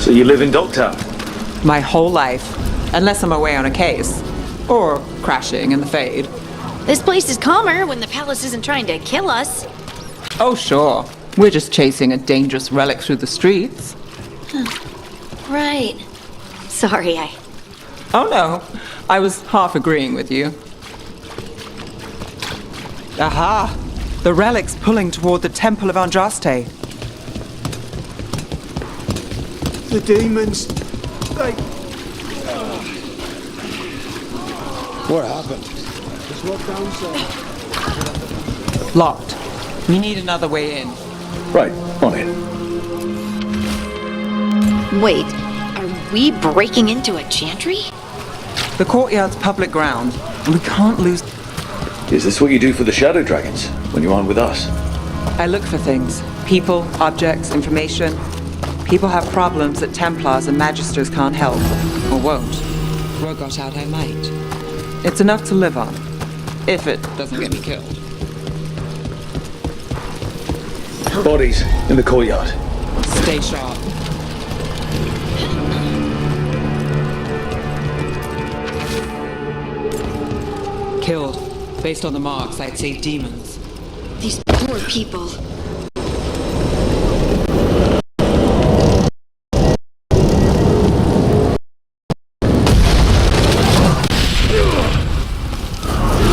So you live in Dogtown? My whole life. Unless I'm away on a case. Or crashing in the Fade. This place is calmer when the palace isn't trying to kill us. Oh, sure. We're just chasing a dangerous relic through the streets. Right. Sorry, Oh no, I was half agreeing with you. Aha! The relic's pulling toward the Temple of Andraste. The demons, they... What happened? Just locked down, sir. Locked. We need another way in. Right, on it. Wait, are we breaking into a chantry? The courtyard's public ground, and we can't lose... Is this what you do for the Shadow Dragons, when you aren't with us? I look for things. People, objects, information. People have problems that Templars and Magisters can't help. Or won't. Word got out I might. It's enough to live on. If it doesn't get me killed. Bodies in the courtyard. Stay sharp. Killed. Based on the marks, I'd say demons. These poor people.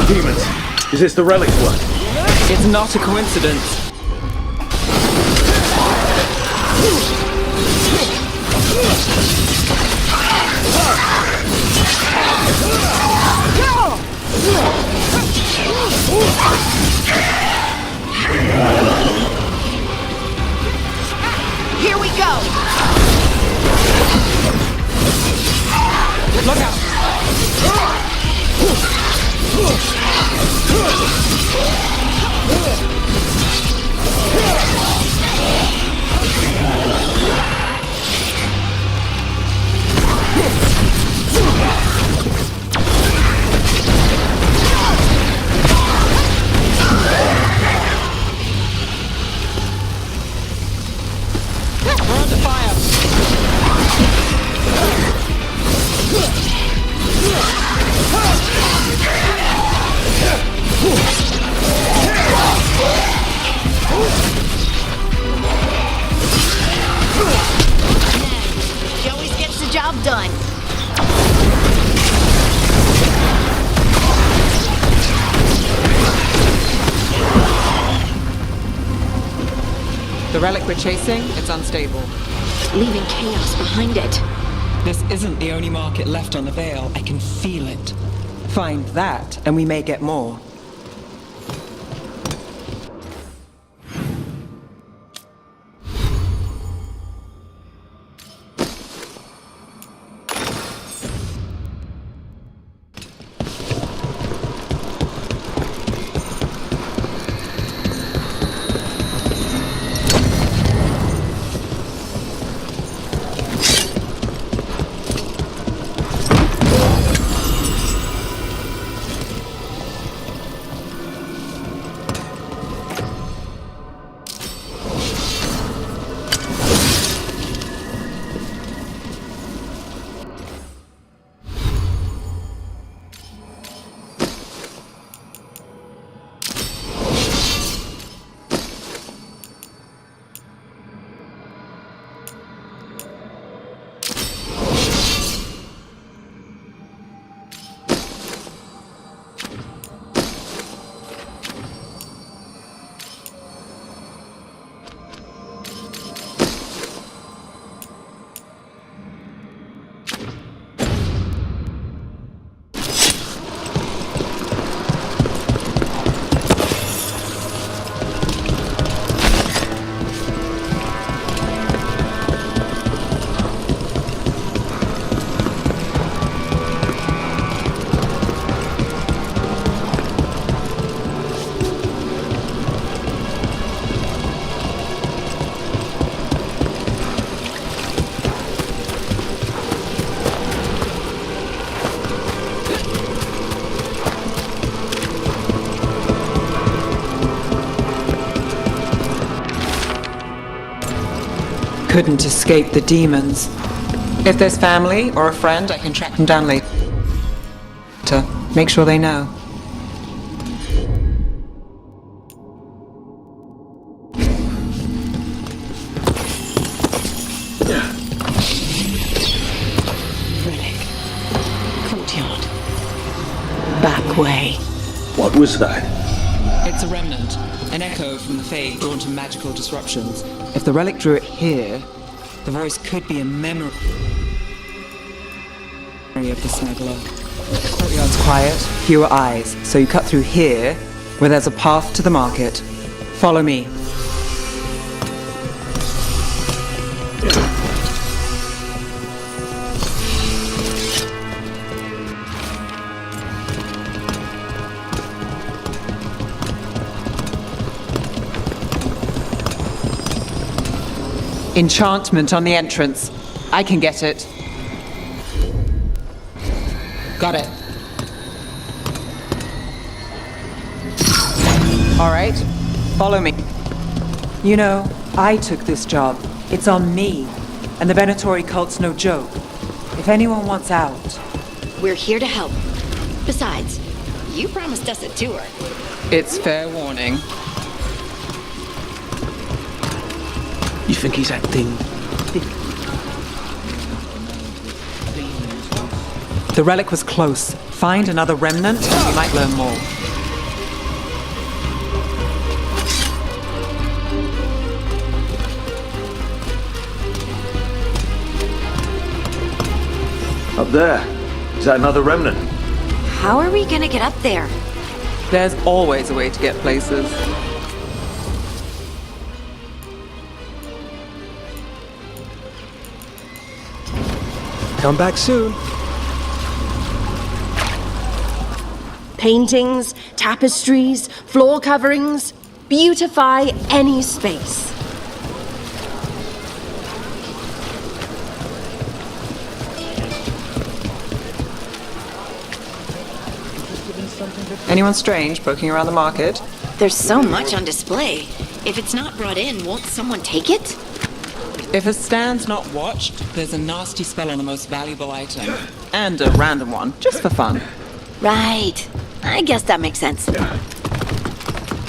Demons. Is this the relic's work? It's not a coincidence. Here we go! Look out! We're under fire! She always gets the job done. The relic we're chasing, it's unstable. Leaving chaos behind it. This isn't the only market left on the Veil. I can feel it. Find that, and we may get more. couldn't escape the demons. If there's family or a friend, I can track them down later. Make sure they know. Relic. Courtyard. Back way. What was that? It's a remnant, an echo from the Fae drawn to magical disruptions. If the relic drew it here, the voice could be a memory of the smuggler. The courtyard's quiet, fewer eyes, so you cut through here, where there's a path to the market. Follow me. Enchantment on the entrance. I can get it. Got it. All right, follow me. You know, I took this job. It's on me. And the Venatori cult's no joke. If anyone wants out... We're here to help. Besides, you promised us a tour. It's fair warning. You think he's acting? The relic was close. Find another remnant, and you might learn more. Up there. Is that another remnant? How are we gonna get up there? There's always a way to get places. Come back soon. Paintings, tapestries, floor coverings. Beautify any space. Anyone strange poking around the market? There's so much on display. If it's not brought in, won't someone take it? If a stand's not watched, there's a nasty spell on the most valuable item. And a random one, just for fun. Right. I guess that makes sense.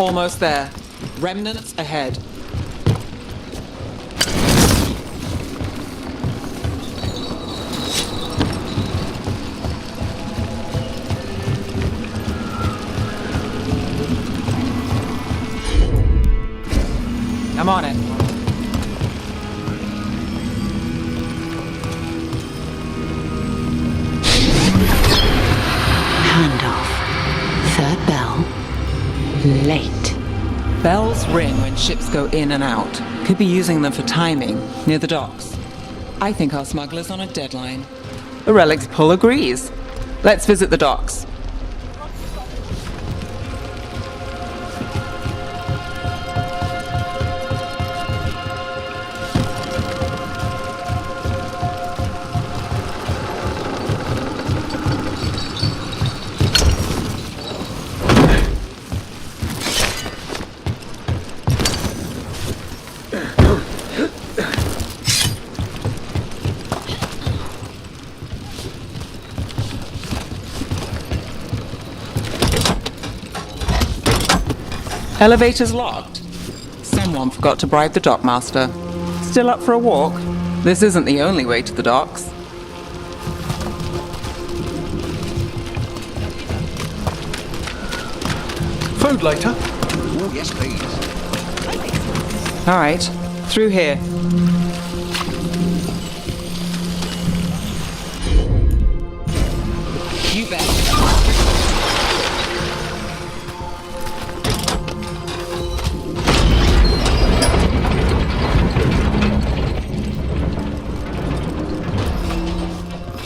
Almost there. Remnants ahead. I'm on it. Handoff. Third bell. Late. Bells ring when ships go in and out. Could be using them for timing, near the docks. I think our smuggler's on a deadline. The relic's pull agrees. Let's visit the docks. Elevator's locked. Someone forgot to bribe the dockmaster. Still up for a walk? This isn't the only way to the docks. Food later. Yes, please. All right, through here. You bet.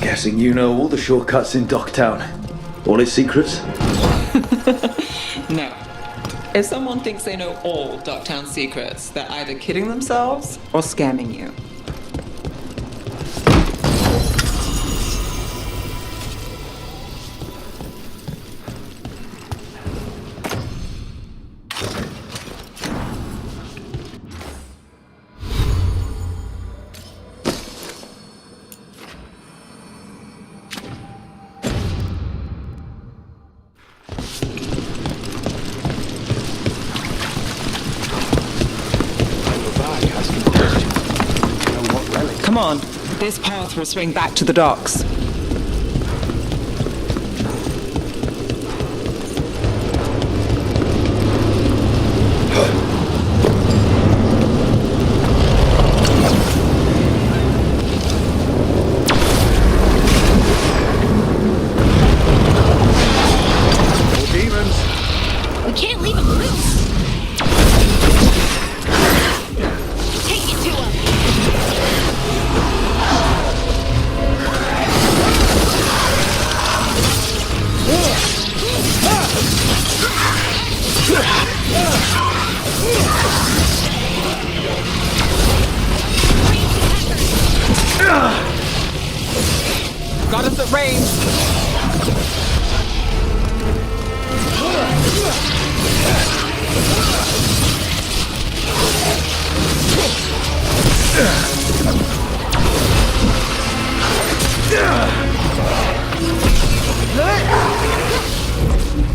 Guessing you know all the shortcuts in Docktown. All its secrets? No. If someone thinks they know all Docktown secrets, they're either kidding themselves or scamming you. This path will swing back to the docks. We can't leave him loose. Take it to him. Got us at range.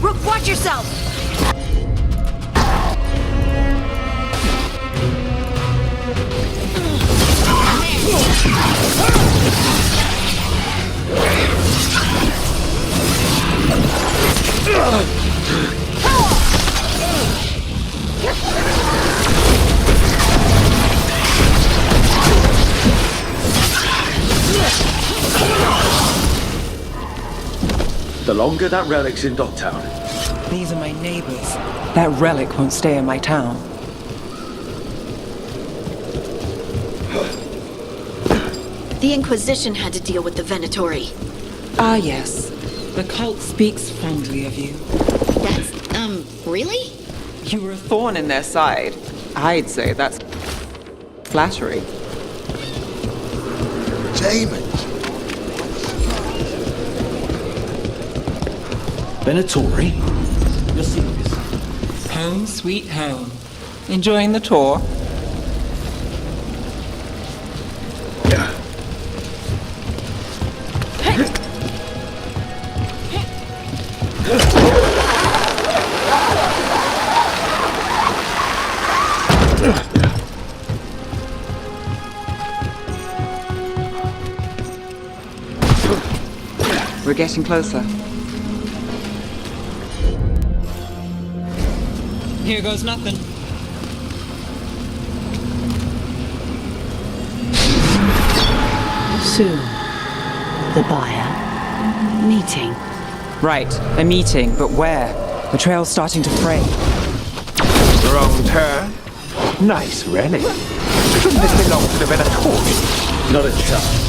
Rook, watch yourself. The longer that relic's in Docktown, These are my neighbors. That relic won't stay in my town. The Inquisition had to deal with the Venatori. Ah, yes. The cult speaks fondly of you. That's, really? You were a thorn in their side. I'd say that's flattery. Demons. Venatori? You're serious? Home sweet home. Enjoying the tour? We're getting closer. Here goes nothing. Soon, the buyer. Meeting. Right, a meeting, but where? The trail's starting to fray. Wrong turn. Nice relic. Shouldn't this belong to the Venatori? not a chance.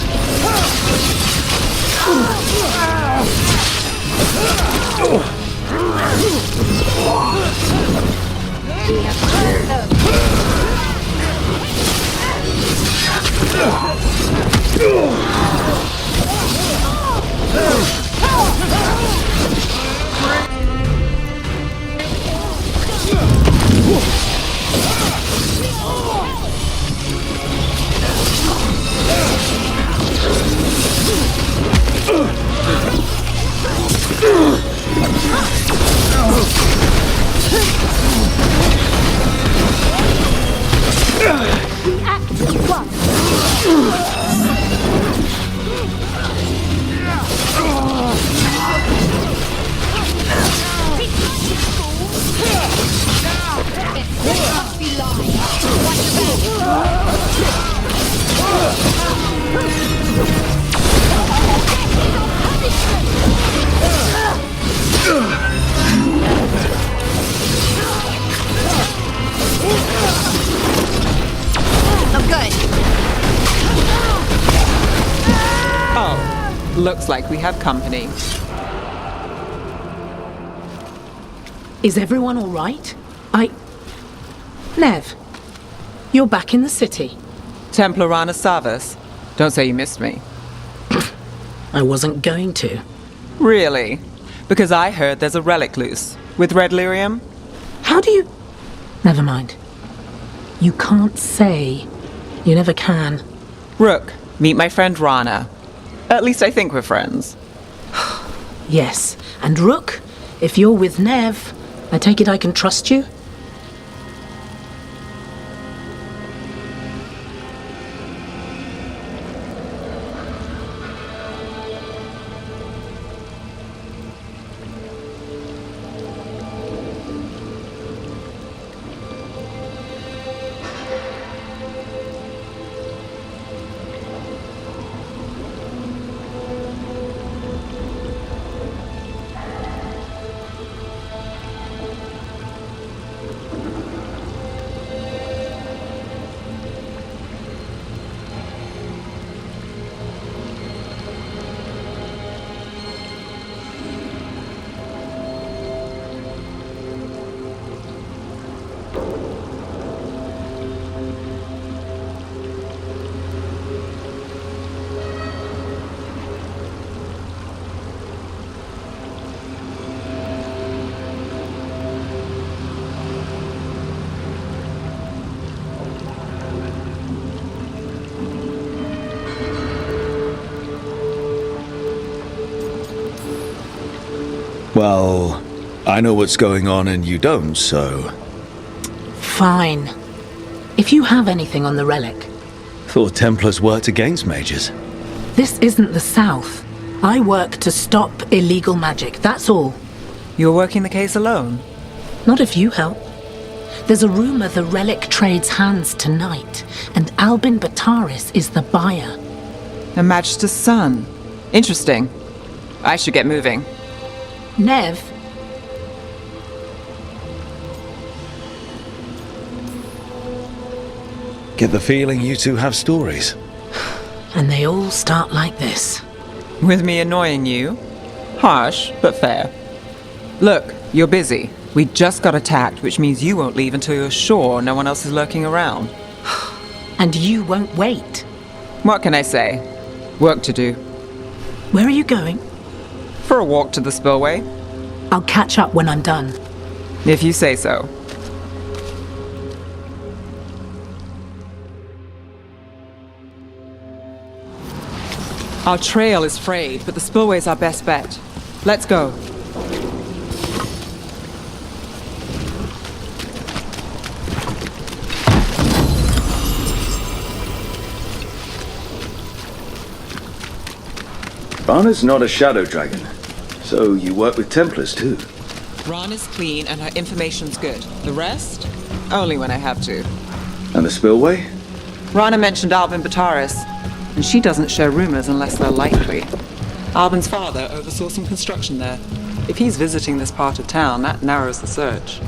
Looks like we have company. Is everyone all right? Nev, you're back in the city. Templarana Savas. Don't say you missed me. I wasn't going to. Really? Because I heard there's a relic loose. With red lyrium? How do you... Never mind. You can't say. You never can. Rook, meet my friend Rana. At least I think we're friends. Yes, and Rook, if you're with Nev, I take it I can trust you? Well, I know what's going on and you don't, so... Fine. If you have anything on the relic. Thought Templars worked against mages. This isn't the South. I work to stop illegal magic, that's all. You're working the case alone? Not if you help. There's a rumor the relic trades hands tonight, and Albin Bataris is the buyer. A Magister's son. Interesting. I should get moving. Nev? Get the feeling you two have stories. And they all start like this. With me annoying you? Harsh, but fair. Look, you're busy. We just got attacked, which means you won't leave until you're sure no one else is lurking around. And you won't wait. What can I say? Work to do. Where are you going? For a walk to the spillway. I'll catch up when I'm done. If you say so. Our trail is frayed, but the spillway's our best bet. Let's go. Rana's not a shadow dragon, so you work with Templars too. Ran is clean and her information's good. The rest? Only when I have to. And the spillway? Rana mentioned Albin Bataris, and she doesn't share rumors unless they're likely. Albin's father oversaw some construction there. If he's visiting this part of town, that narrows the search.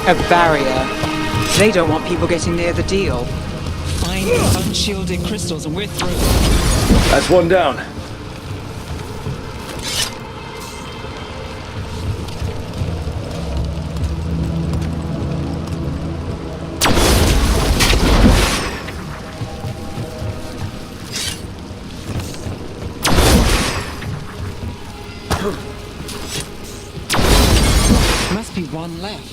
A barrier. They don't want people getting near the deal. Find the unshielded crystals and we're through. That's one down. Must be one left.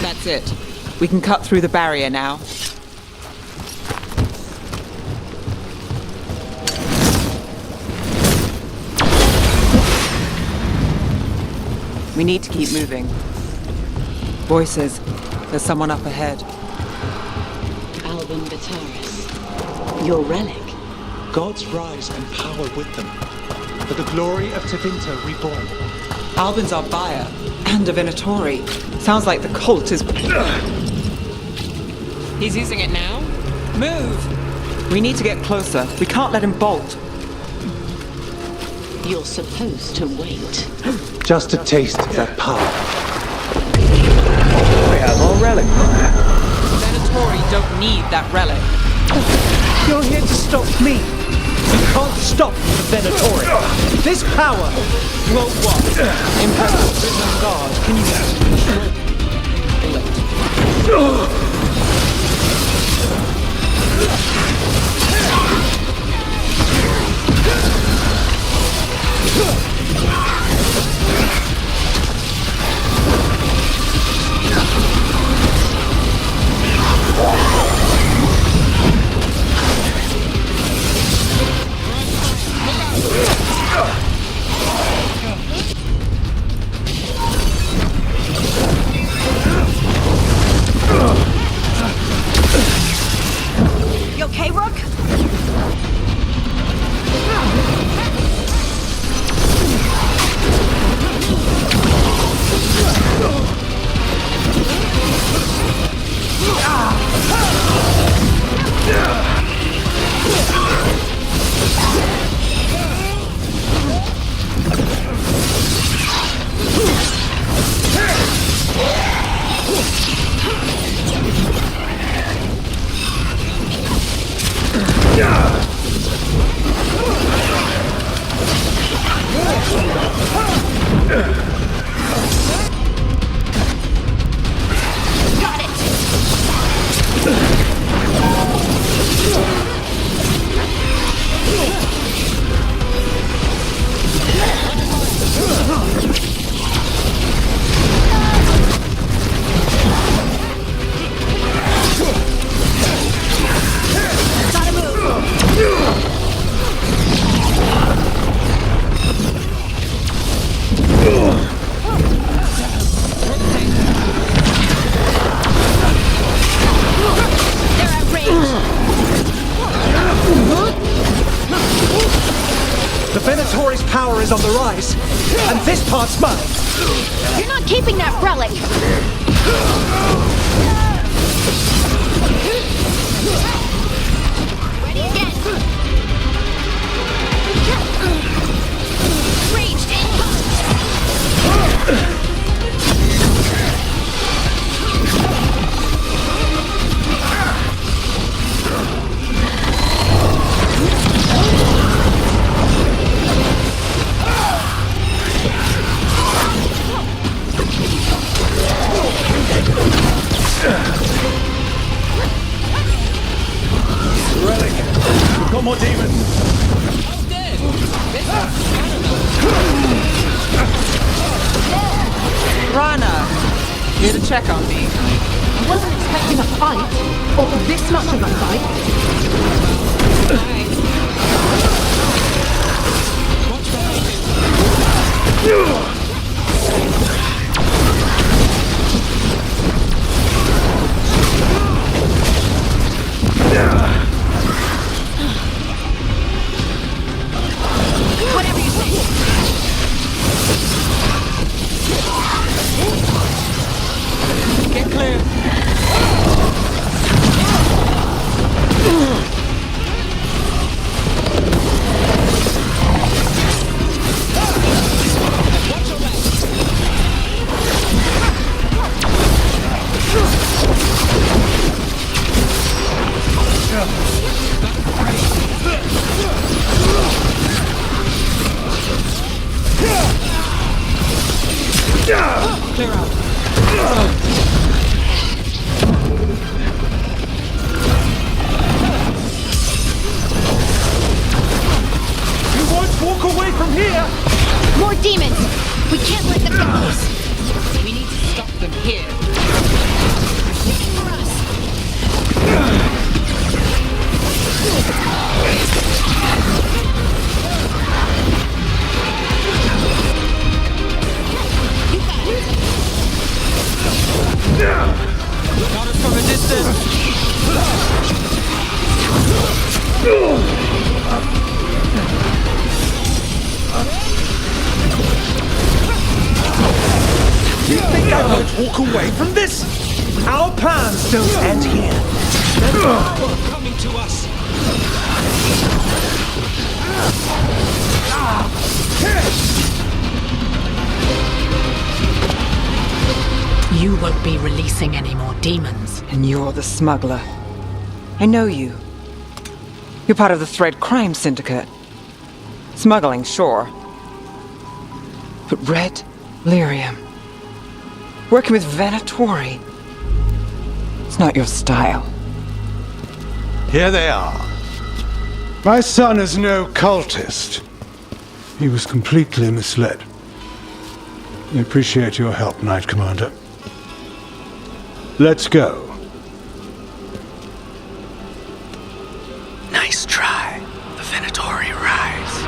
That's it. We can cut through the barrier now. We need to keep moving. Voices. There's someone up ahead. Albin Bataris. Your relic. Gods rise and power with them. For the glory of Tevinter reborn. Albin's our buyer. And a Venatori. Sounds like the cult is... He's using it now? Move! We need to get closer. We can't let him bolt. You're supposed to wait. Just to taste that power. We have our relic. Venatori don't need that relic. You're here to stop me. You can't stop the Venatori. This power will what? Impressive prison guard. Can you You okay, Rook? The Venatori's power is on the rise, and this part's mine. You're not keeping that relic! Ready again! Raged Relic! We've got more demons! Rana, here to check on me. I wasn't expecting a fight, or this much of a fight. whatever you say! Get clear. Clear out. You won't walk away from here! More demons! We can't let them get loose! We need to stop them here. Waiting for us! You got it! Got us from a distance. You think I won't walk away from this? Our plans don't end here. There's power coming to us. You won't be releasing any more demons. And you're the smuggler. I know you. You're part of the Thread crime syndicate. Smuggling, sure. But Red Lyrium. Working with Venatori. It's not your style. Here they are. My son is no cultist. He was completely misled. I appreciate your help, Knight Commander. Let's go. Nice try. The Venatori rise.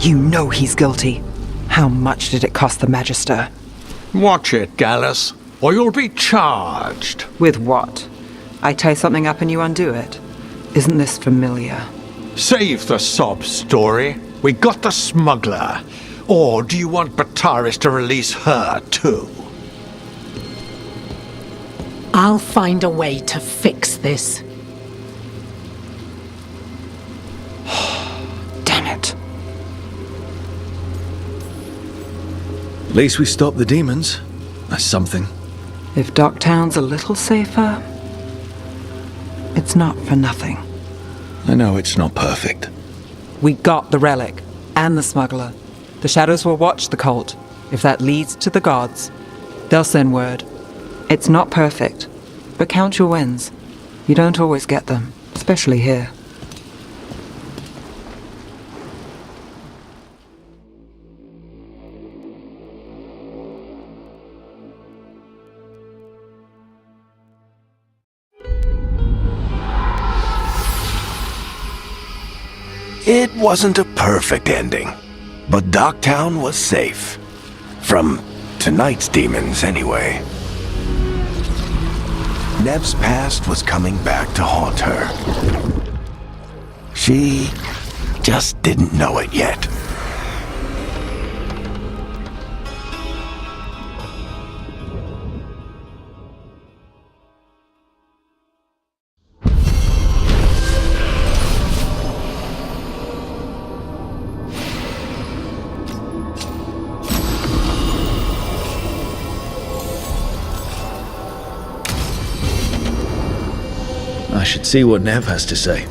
You know he's guilty. How much did it cost the Magister? Watch it, Gallus, or you'll be charged. With what? I tie something up and you undo it. Isn't this familiar? Save the sob story. We got the smuggler. Or do you want Bataris to release her, too? I'll find a way to fix this. Damn it. At least we stopped the demons. That's something. If Docktown's a little safer, it's not for nothing. I know it's not perfect. We got the relic and the smuggler. The shadows will watch the cult. If that leads to the gods, they'll send word. It's not perfect, but count your wins. You don't always get them, especially here. It wasn't a perfect ending, but Docktown was safe. From tonight's demons, anyway. Nev's past was coming back to haunt her. She just didn't know it yet. I should see what Nev has to say.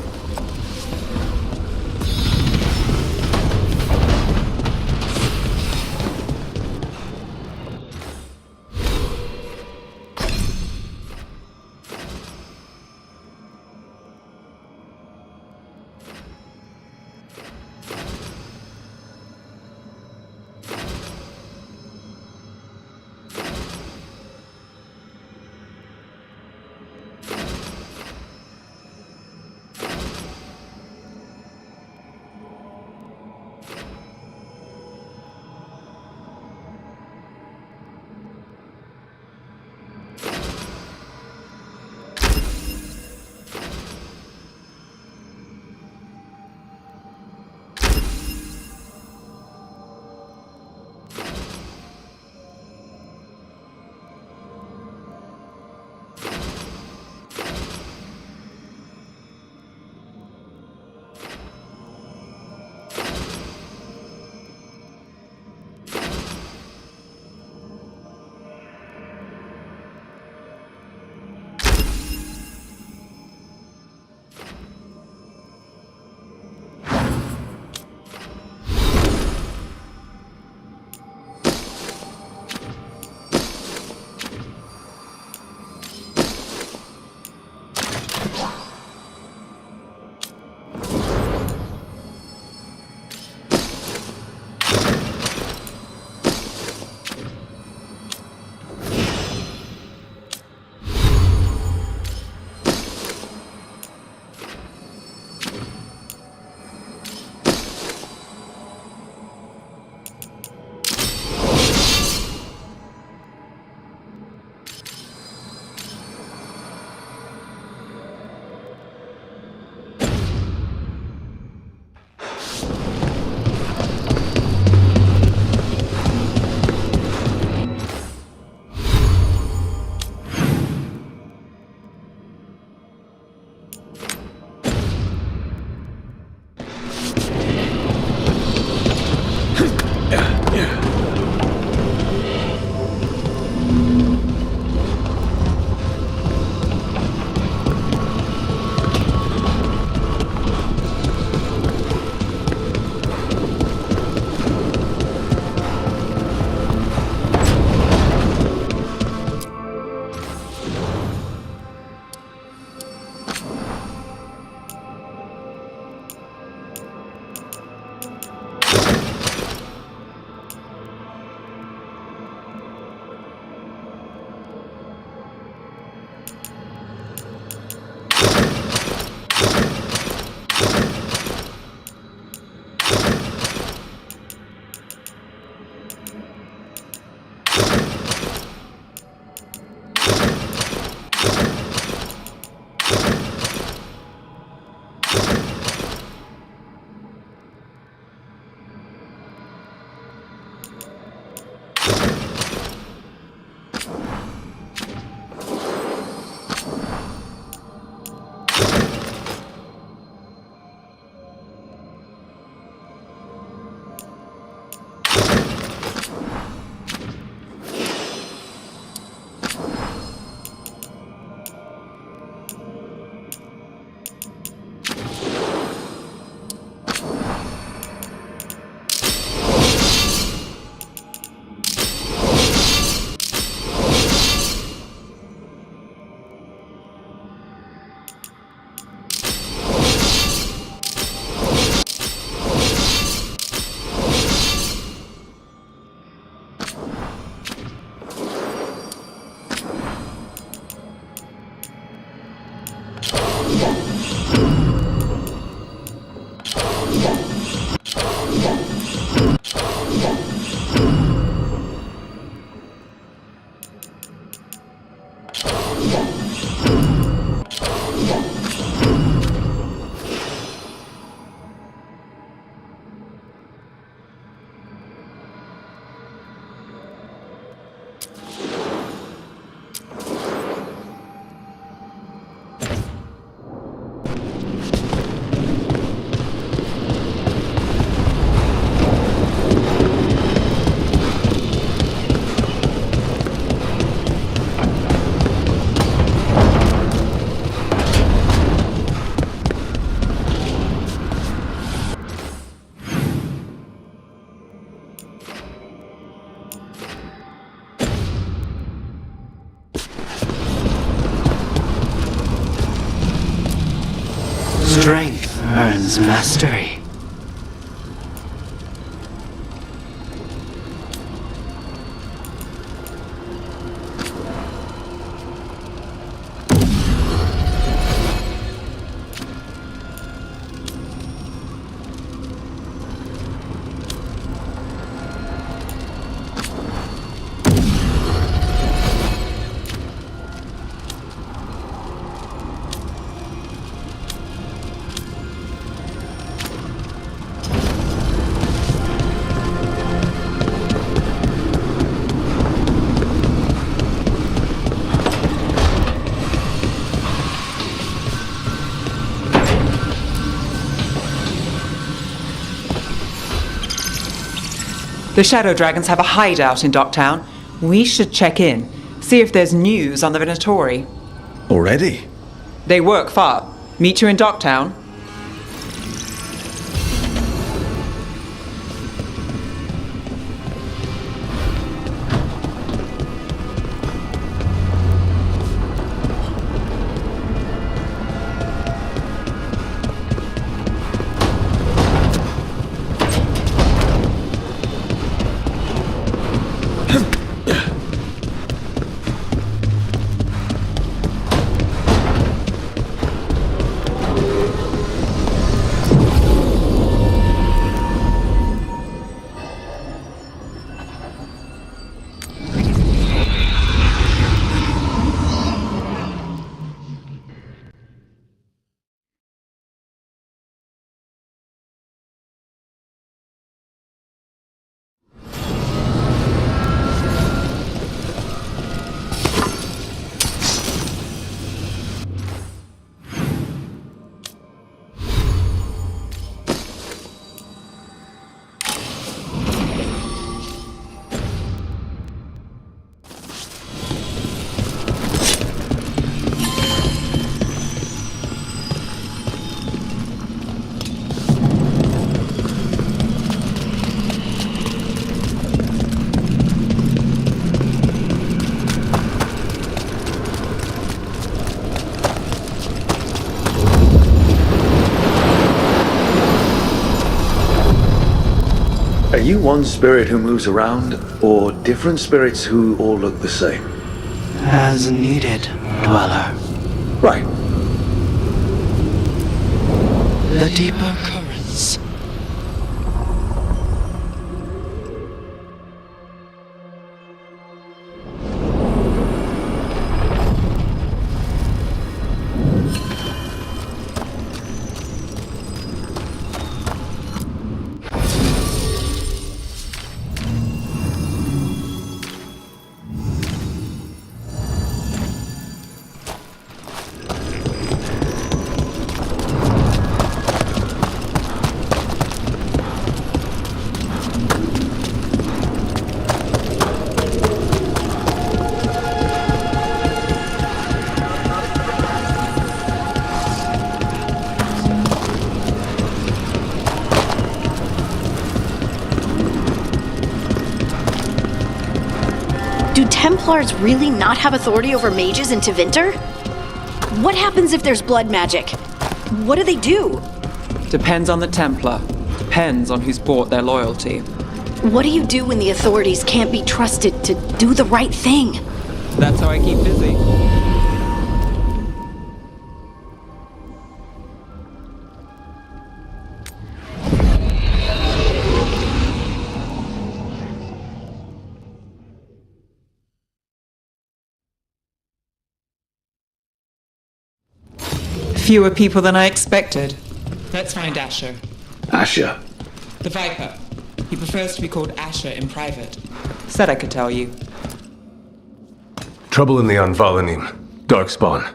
Strength earns mastery. The Shadow Dragons have a hideout in Docktown. We should check in, see if there's news on the Venatori. Already? They work far. Meet you in Docktown. Are you one spirit who moves around, or different spirits who all look the same? As needed, Dweller. Right. The deeper currents. Do Templars really not have authority over mages in Tevinter? What happens if there's blood magic? What do they do? Depends on the Templar. Depends on who's bought their loyalty. What do you do when the authorities can't be trusted to do the right thing? That's how I keep busy. Fewer people than I expected. Let's find Asher. Asher. The Viper. He prefers to be called Asher in private. Said I could tell you. Trouble in the Anvalanim. Darkspawn.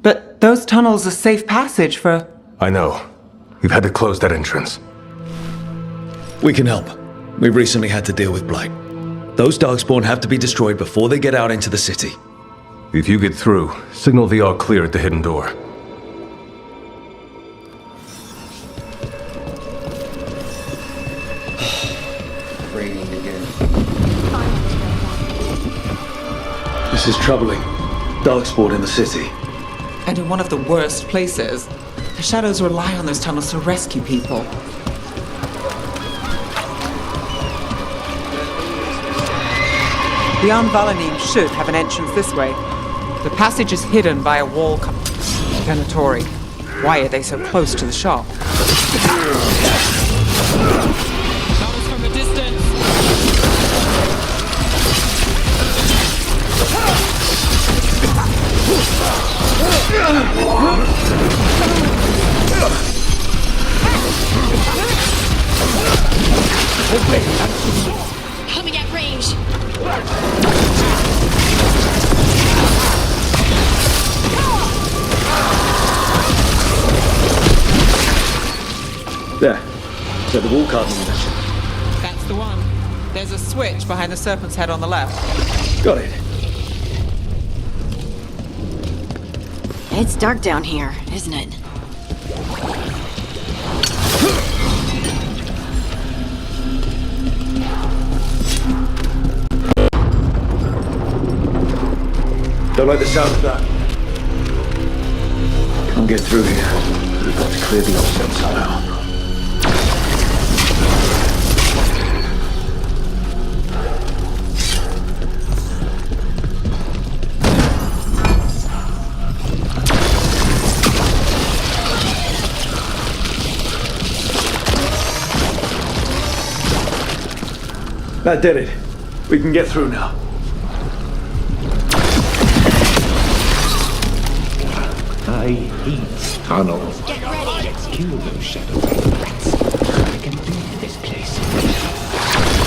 But those tunnels are safe passage for... I know. We've had to close that entrance. We can help. We recently had to deal with Blight. Those Darkspawn have to be destroyed before they get out into the city. If you get through, signal the all clear at the hidden door. Raining again. This is troubling. Darkspawn in the city. And in one of the worst places. The Shadows rely on those tunnels to rescue people. The Anvalanim should have an entrance this way. The passage is hidden by a wall. Venatori. Why are they so close to the shop? Shadows from a distance. Coming at range. There. So the wall card munition. That's the one. There's a switch behind the serpent's head on the left. Got it. It's dark down here, isn't it? Don't like the sound of that. Can't get through here. We've got to clear the offset somehow. That did it. We can get through now. I hate tunnels. Get ready. Let's kill those shadow rats. I can do this place.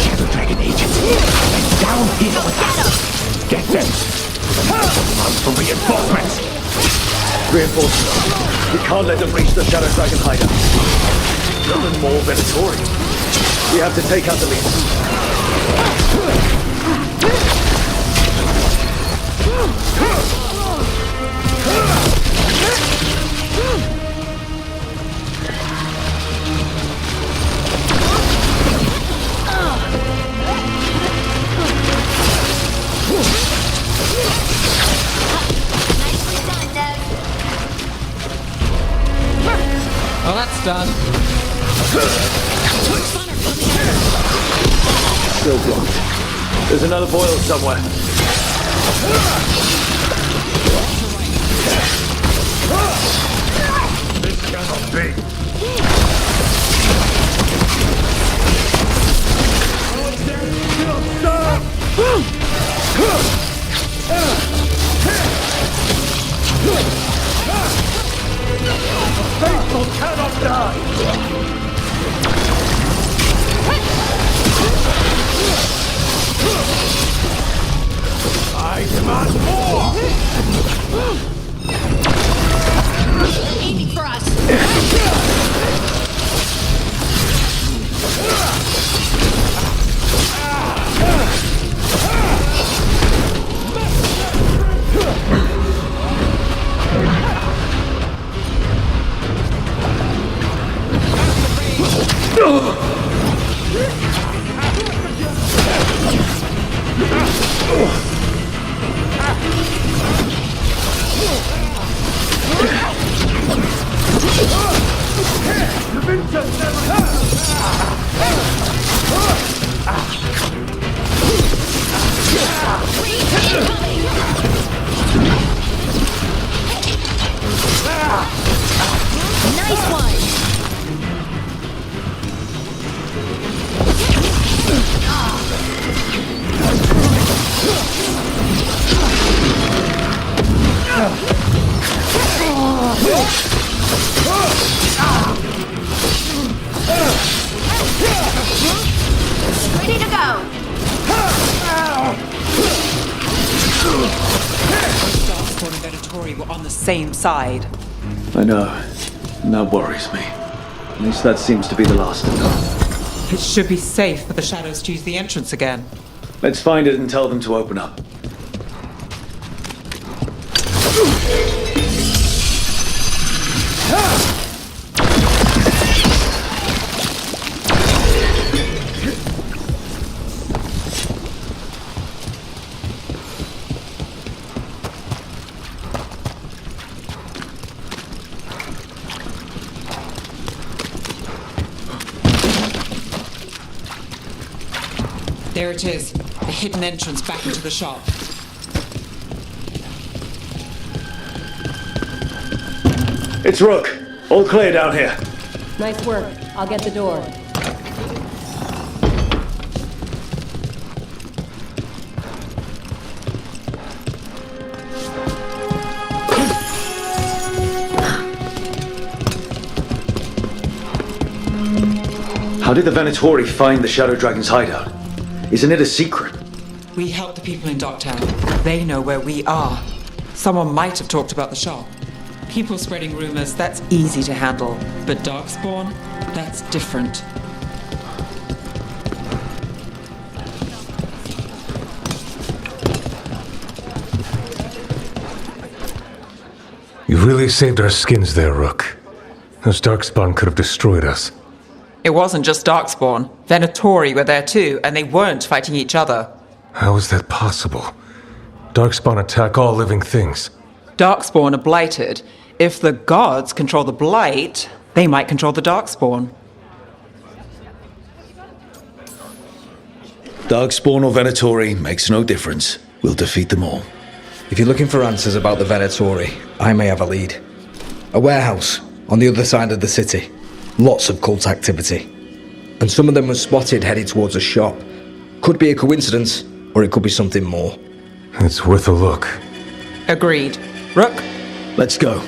Shadow Dragon agents. And down here with us. Get them. On for reinforcements. Reinforcements. We can't let them reach the Shadow Dragon hideout. Nothing more Venatori. We have to take out the lead. Well, that's done. Still blocked. There's another boil somewhere. This cannot be. Faithful cannot die! I demand more! Venatori were on the same side. I know. And that worries me. At least that seems to be the last of them. It should be safe for the shadows to use the entrance again. Let's find it and tell them to open up. There it is, the hidden entrance back into the shop. It's Rook. All clear down here. Nice work. I'll get the door. How did the Venatori find the Shadow Dragon's hideout? Isn't it a secret? We help the people in Docktown. They know where we are. Someone might have talked about the shop. People spreading rumors, that's easy to handle. But Darkspawn, that's different. You really saved our skins there, Rook. Those Darkspawn could have destroyed us. It wasn't just Darkspawn. Venatori were there too, and they weren't fighting each other. How is that possible? Darkspawn attack all living things. Darkspawn are blighted. If the gods control the blight, they might control the Darkspawn. Darkspawn or Venatori makes no difference. We'll defeat them all. If you're looking for answers about the Venatori, I may have a lead. A warehouse on the other side of the city. Lots of cult activity. And some of them were spotted headed towards a shop. Could be a coincidence, or it could be something more. It's worth a look. Agreed. Rook? Let's go.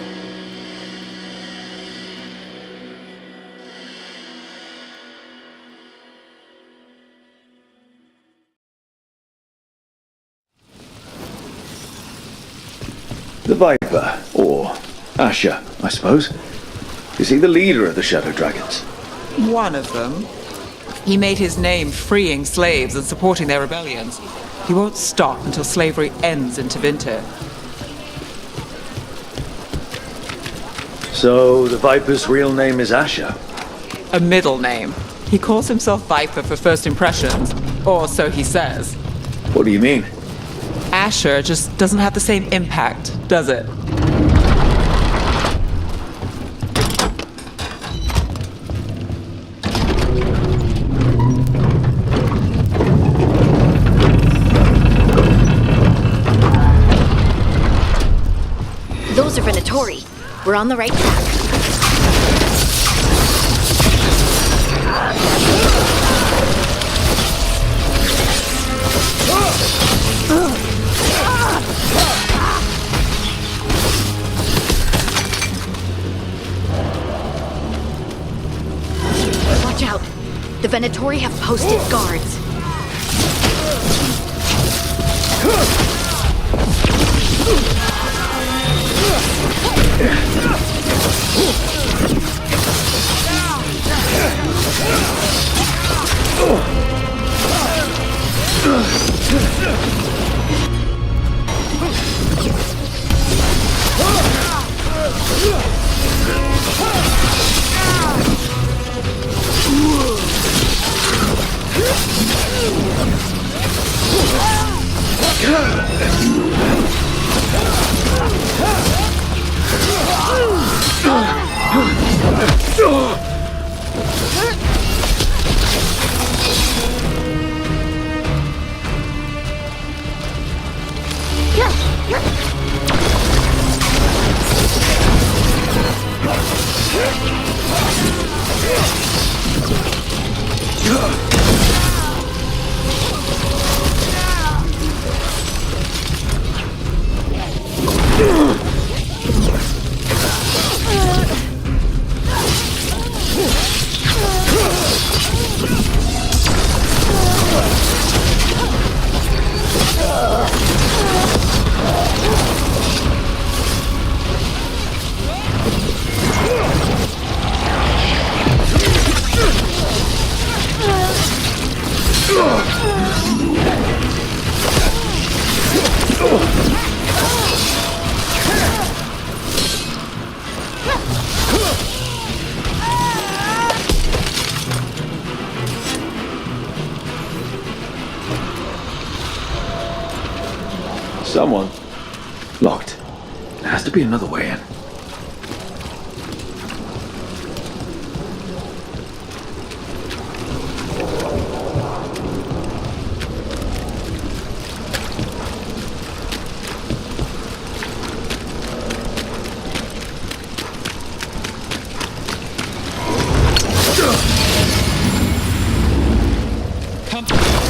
The Viper, or Asher, I suppose. Is he the leader of the Shadow Dragons? One of them. He made his name freeing slaves and supporting their rebellions. He won't stop until slavery ends in Tevinter. So, the Viper's real name is Asher? A middle name. He calls himself Viper for first impressions, or so he says. What do you mean? Asher just doesn't have the same impact, does it? Those are Venatori. We're on the right track. Watch out. The Venatori have posted guards. Someone. Locked. There has to be another way in.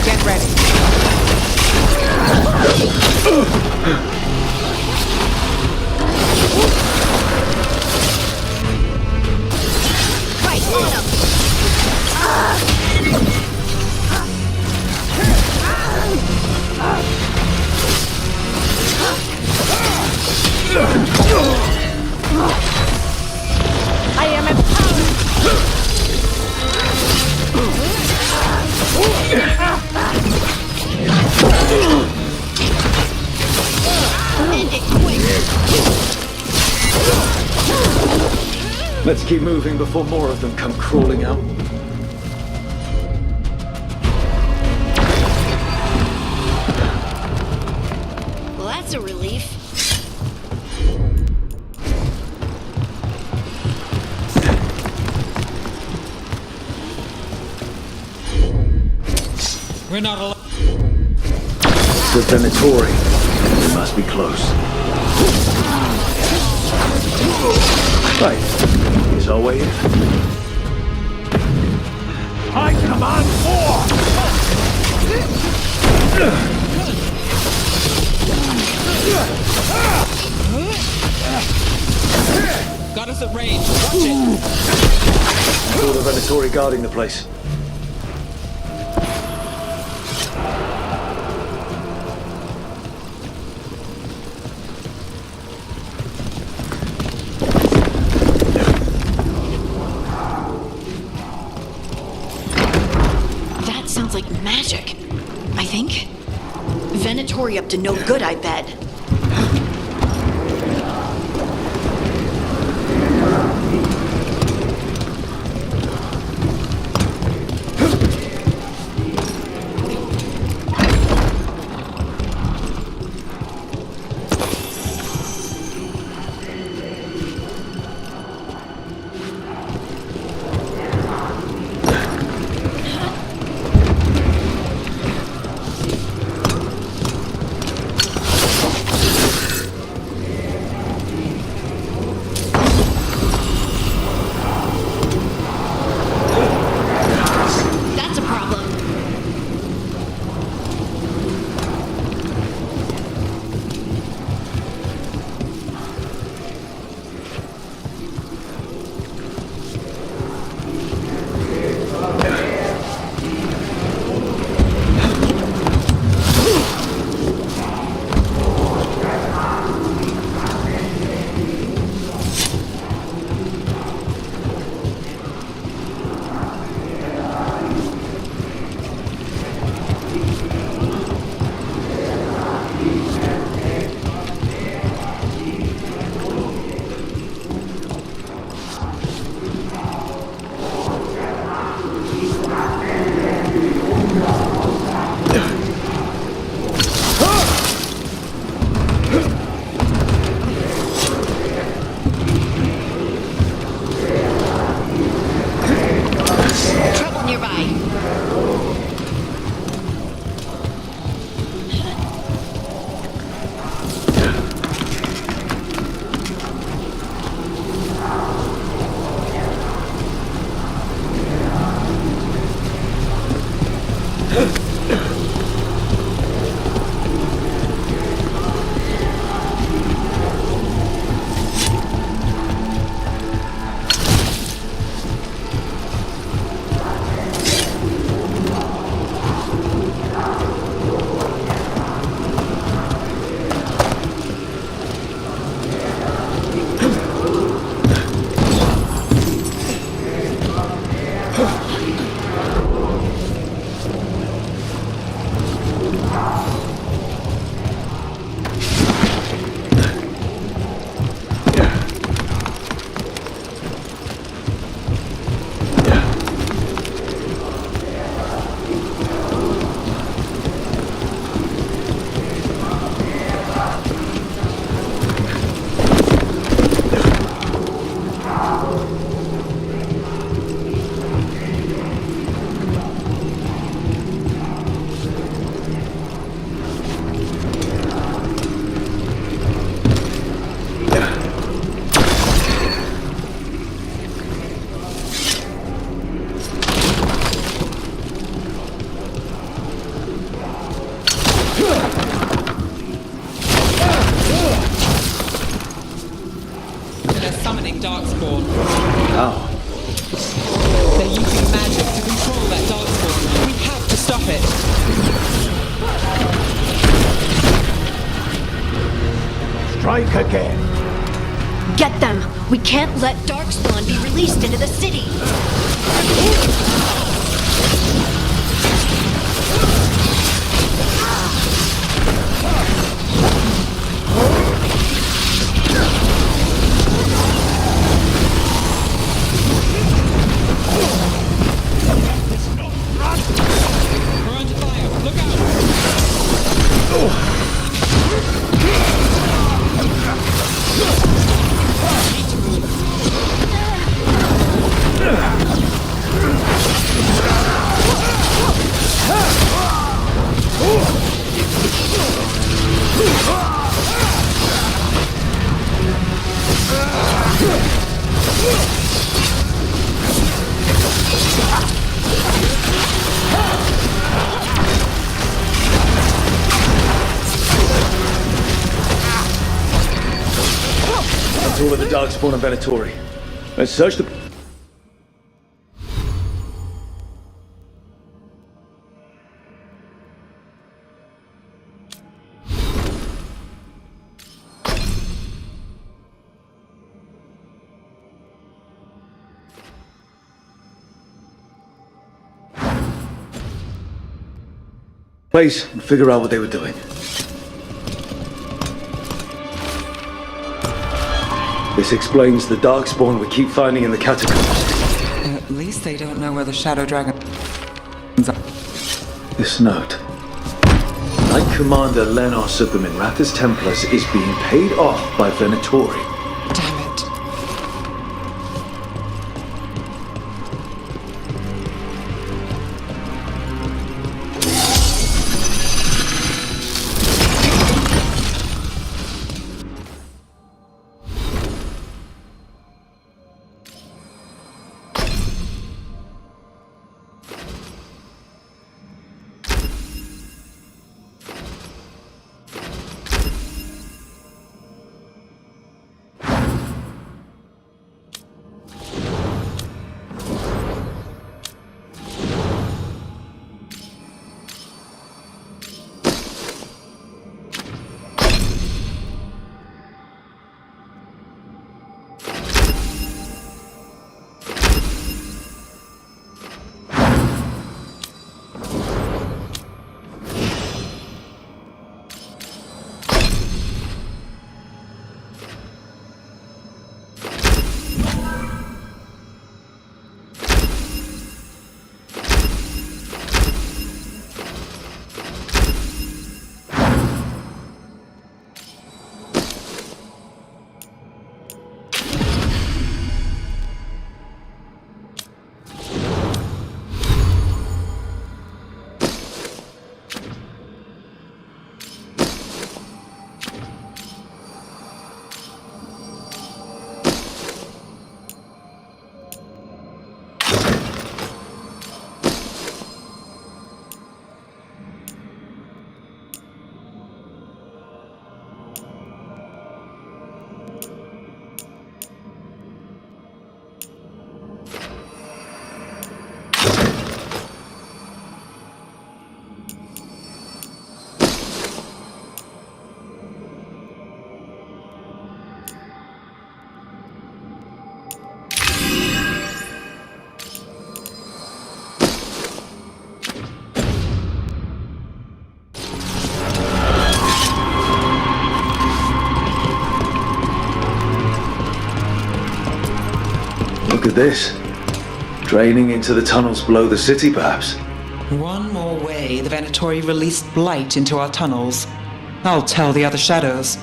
Get ready. Right on him! I am empowered! End it quick! Let's keep moving before more of them come crawling out. Well, that's a relief. We're not allowed. The Venatori. We must be close. Right. Here's our way in. I command more! Got us at range. Watch it. Saw the Venatori guarding the place. That sounds like magic. I think. Venatori up to no good, I bet. Darkspawn. How? They're using magic to control that Darkspawn. We have to stop it. Strike again. Get them! We can't let Darkspawn be released into the city! We're under fire. Look out! That's all of the Darkspawn and Venatori. Let's search the... place and figure out what they were doing. This explains the Darkspawn we keep finding in the catacombs. At least they don't know where the Shadow Dragon are. This note. Knight Commander Lenos of the Minrathous Templars is being paid off by Venatori. Damn it. Look at this. Draining into the tunnels below the city, perhaps. One more way the Venatori released blight into our tunnels. I'll tell the other shadows.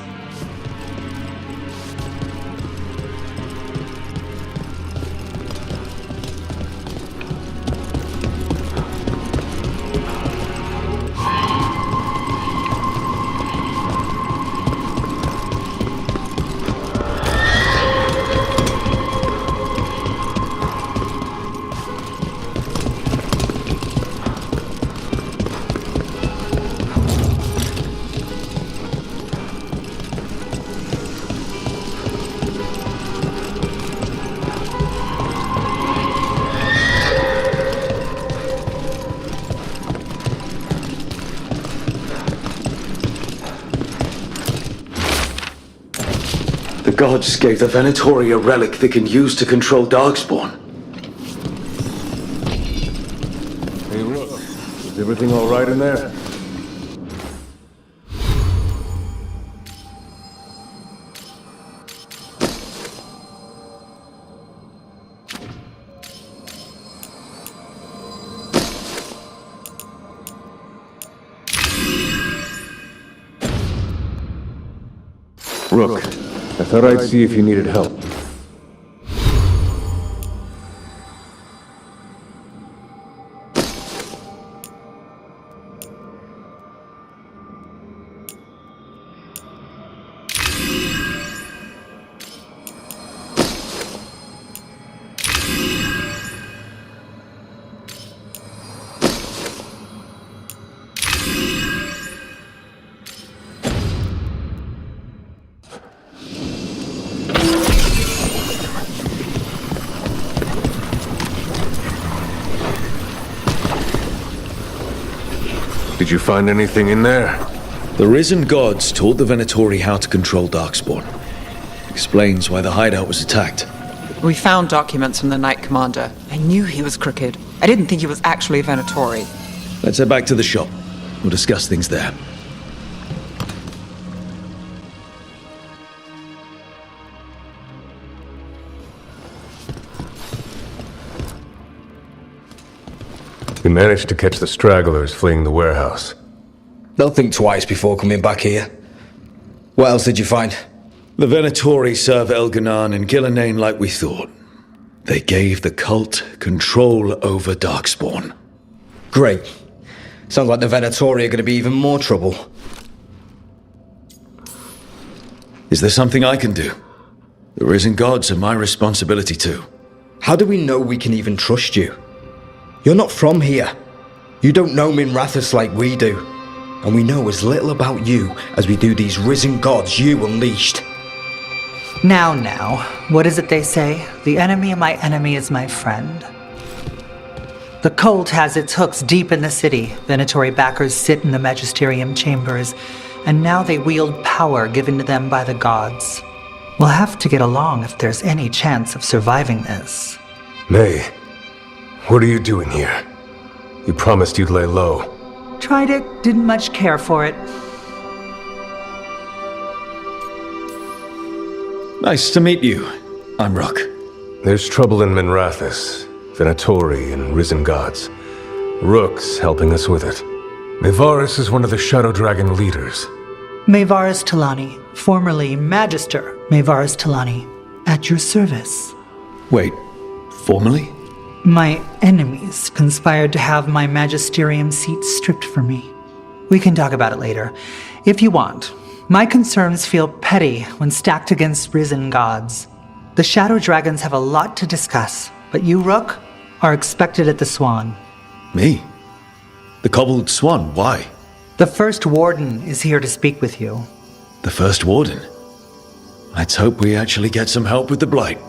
The gods gave the Venatori a relic they can use to control Darkspawn. Hey, Rook. Is everything all right in there? Rook, I thought I'd see if you needed help. Did you find anything in there? The risen gods taught the Venatori how to control Darkspawn. Explains why the hideout was attacked. We found documents from the Knight Commander. I knew he was crooked. I didn't think he was actually a Venatori. Let's head back to the shop. We'll discuss things there. We managed to catch the stragglers fleeing the warehouse. They'll think twice before coming back here. What else did you find? The Venatori serve Elganan and Gillenane like we thought. They gave the cult control over Darkspawn. Great. Sounds like the Venatori are going to be even more trouble. Is there something I can do? The risen gods are my responsibility too. How do we know we can even trust you? You're not from here. You don't know Minrathous like we do. And we know as little about you as we do these risen gods you unleashed. Now, what is it they say? The enemy of my enemy is my friend. The cult has its hooks deep in the city. Venatori backers sit in the magisterium chambers, and now they wield power given to them by the gods. We'll have to get along if there's any chance of surviving this. May, what are you doing here? You promised you'd lay low. Tried it, didn't much care for it. Nice to meet you. I'm Rook. There's trouble in Minrathous, Venatori and risen gods. Rook's helping us with it. Mayvaris is one of the Shadow Dragon leaders. Mayvaris Talani, formerly Magister Mayvaris Talani, at your service. Wait, formerly? My enemies conspired to have my magisterium seat stripped from me. We can talk about it later, if you want. My concerns feel petty when stacked against risen gods. The Shadow Dragons have a lot to discuss, but you, Rook, are expected at the Swan. Me? The Cobbled Swan, why? The First Warden is here to speak with you. The First Warden? Let's hope we actually get some help with the Blight.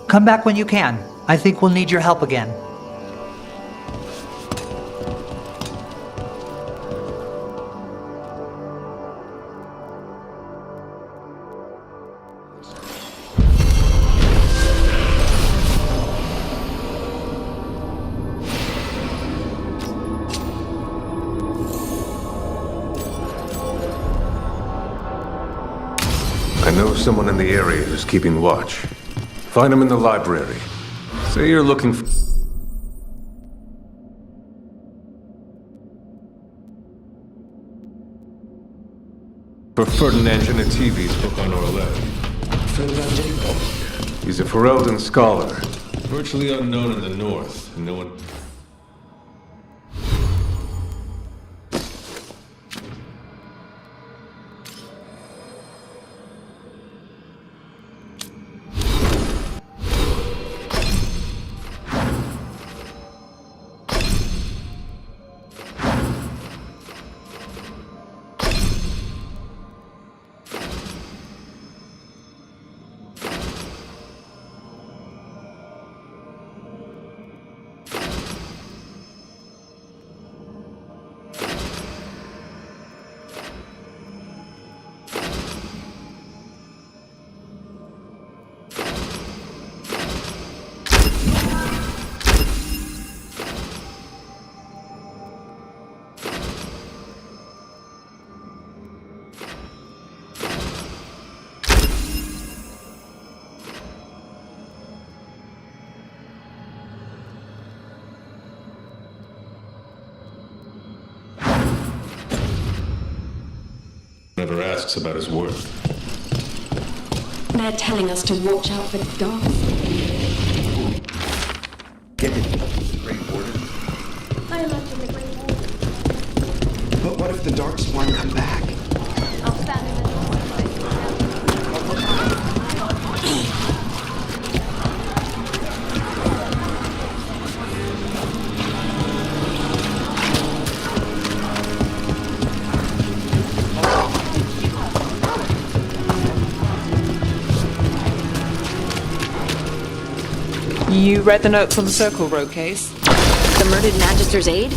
Come back when you can. I think we'll need your help again. I know someone in the area who's keeping watch. Find him in the library. Say you're looking for... Ferdinand Genetivi's book on Orlais. He's a Ferelden scholar. Virtually unknown in the north, and no one... Never asks about his work. They're telling us to watch out for dogs. Get it, Great Warden. I imagine the Great Warden. But what if the Darkspawn come back? I'll stand in the doorway. You read the notes on the Circle Road case? The murdered Magister's aide?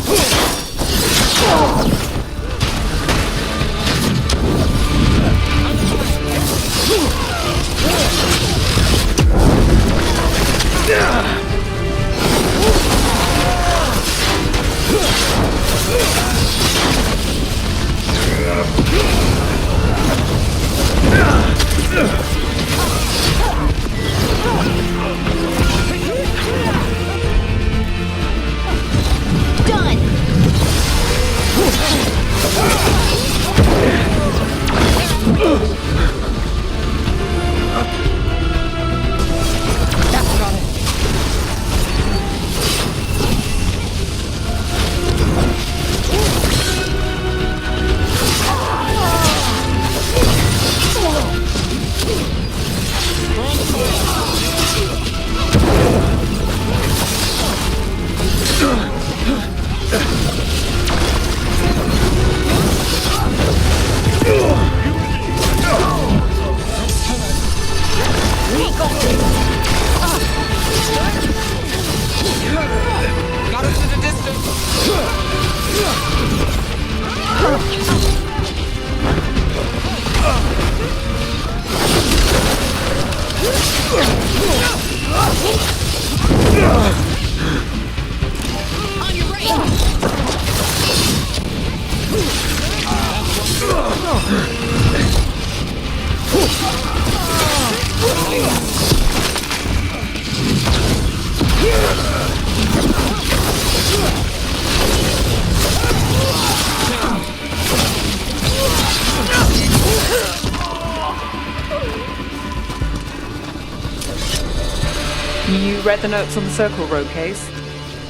You read the notes on the Circle Road case?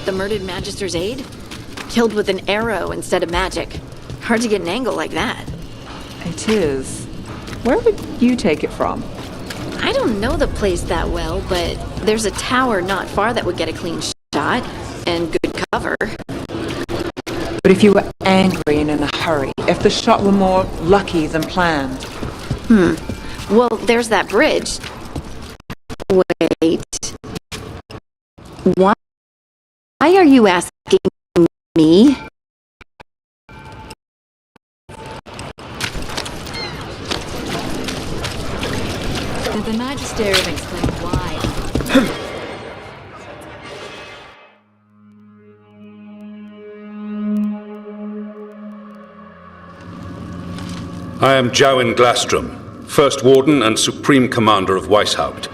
The murdered Magister's aide? Killed with an arrow instead of magic. Hard to get an angle like that. It is. Where would you take it from? I don't know the place that well, but there's a tower not far that would get a clean shot and good cover. But if you were angry and in a hurry, if the shot were more lucky than planned. Well, there's that bridge. Wait. Why are you asking me? Did the Magisterium explain why? I am Jowen Glastrom, First Warden and Supreme Commander of Weishaupt.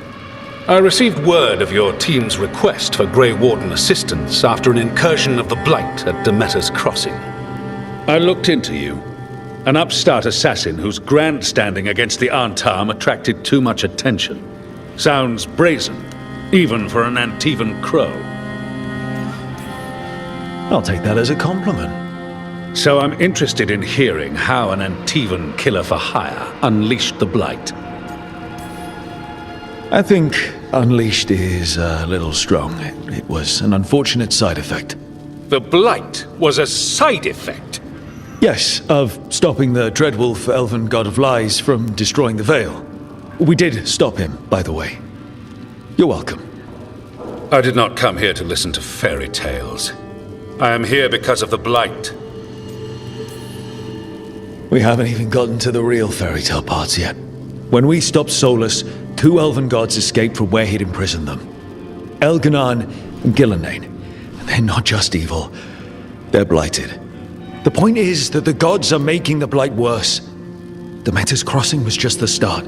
I received word of your team's request for Grey Warden assistance after an incursion of the Blight at Demeter's Crossing. I looked into you. An upstart assassin whose grandstanding against the Antam attracted too much attention. Sounds brazen, even for an Antivan crow. I'll take that as a compliment. So I'm interested in hearing how an Antivan killer for hire unleashed the Blight. I think unleashed is a little strong. It was an unfortunate side effect. The Blight was a side effect? Yes, of stopping the Dreadwolf Elven God of Lies from destroying the Veil. We did stop him, by the way. You're welcome. I did not come here to listen to fairy tales. I am here because of the Blight. We haven't even gotten to the real fairy tale parts yet. When we stopped Solus, 2 elven gods escaped from where he'd imprisoned them. Elganan and Gillenane. And they're not just evil, they're blighted. The point is that the gods are making the Blight worse. Demeter's Crossing was just the start.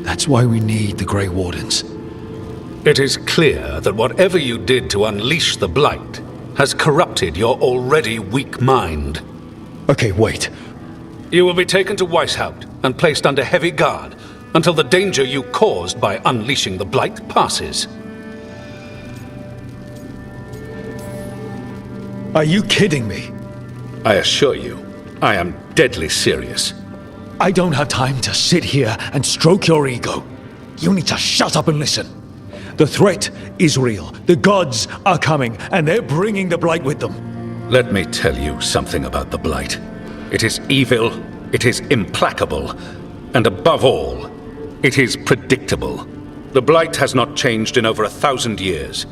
That's why we need the Grey Wardens. It is clear that whatever you did to unleash the Blight has corrupted your already weak mind. Okay, wait. You will be taken to Weishaupt and placed under heavy guard until the danger you caused by unleashing the Blight passes. Are you kidding me? I assure you, I am deadly serious. I don't have time to sit here and stroke your ego. You need to shut up and listen. The threat is real. The gods are coming, and they're bringing the Blight with them. Let me tell you something about the Blight. It is evil, it is implacable, and above all, it is predictable. The Blight has not changed in over 1,000 years.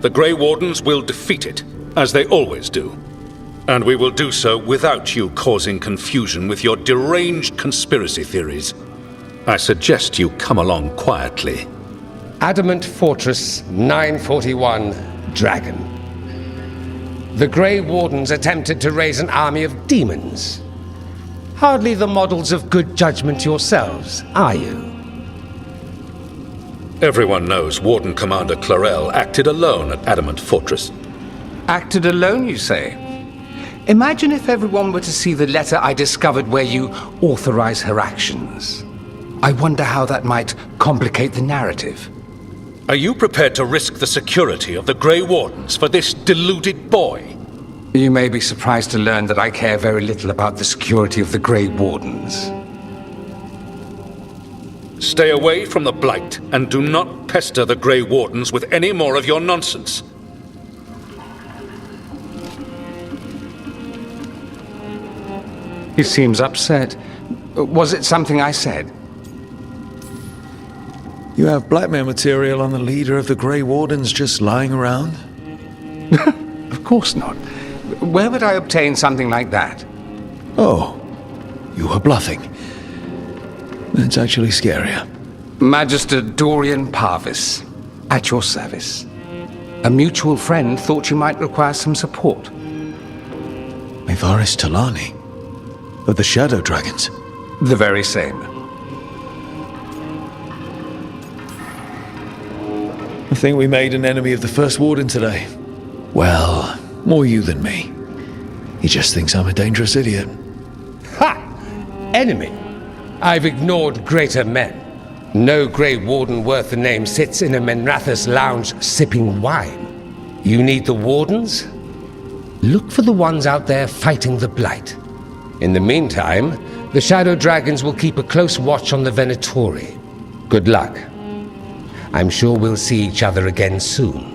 The Grey Wardens will defeat it, as they always do. And we will do so without you causing confusion with your deranged conspiracy theories. I suggest you come along quietly. Adamant Fortress 941, Dragon. The Grey Wardens attempted to raise an army of demons. Hardly the models of good judgment yourselves, are you? Everyone knows Warden Commander Clarel acted alone at Adamant Fortress. Acted alone, you say? Imagine if everyone were to see the letter I discovered where you authorize her actions. I wonder how that might complicate the narrative. Are you prepared to risk the security of the Grey Wardens for this deluded boy? You may be surprised to learn that I care very little about the security of the Grey Wardens. Stay away from the Blight, and do not pester the Grey Wardens with any more of your nonsense. He seems upset. Was it something I said? You have blackmail material on the leader of the Grey Wardens just lying around? Of course not. Where would I obtain something like that? Oh, you were bluffing. That's actually scarier. Magister Dorian Parvis, at your service. A mutual friend thought you might require some support. Mevaris Talani, of the Shadow Dragons. The very same. I think we made an enemy of the First Warden today. Well, more you than me. He just thinks I'm a dangerous idiot. Ha! Enemy? I've ignored greater men. No Grey Warden worth the name sits in a Menrathus lounge sipping wine. You need the Wardens? Look for the ones out there fighting the Blight. In the meantime, the Shadow Dragons will keep a close watch on the Venatori. Good luck. I'm sure we'll see each other again soon.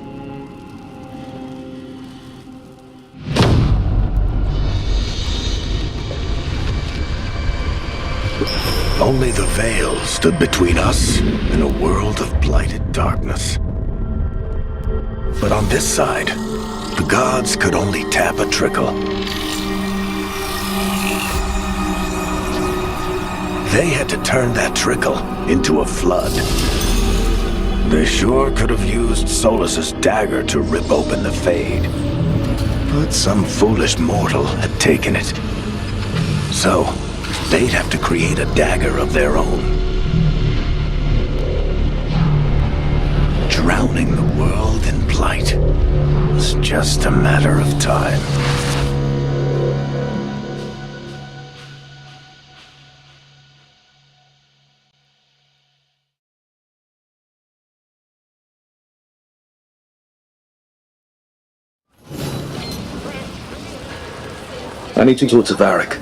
Only the veil stood between us and a world of blighted darkness. But on this side, the gods could only tap a trickle. They had to turn that trickle into a flood. They sure could have used Solus's dagger to rip open the Fade. But some foolish mortal had taken it. So, they'd have to create a dagger of their own. Drowning the world in blight was just a matter of time. I need to talk to Varric.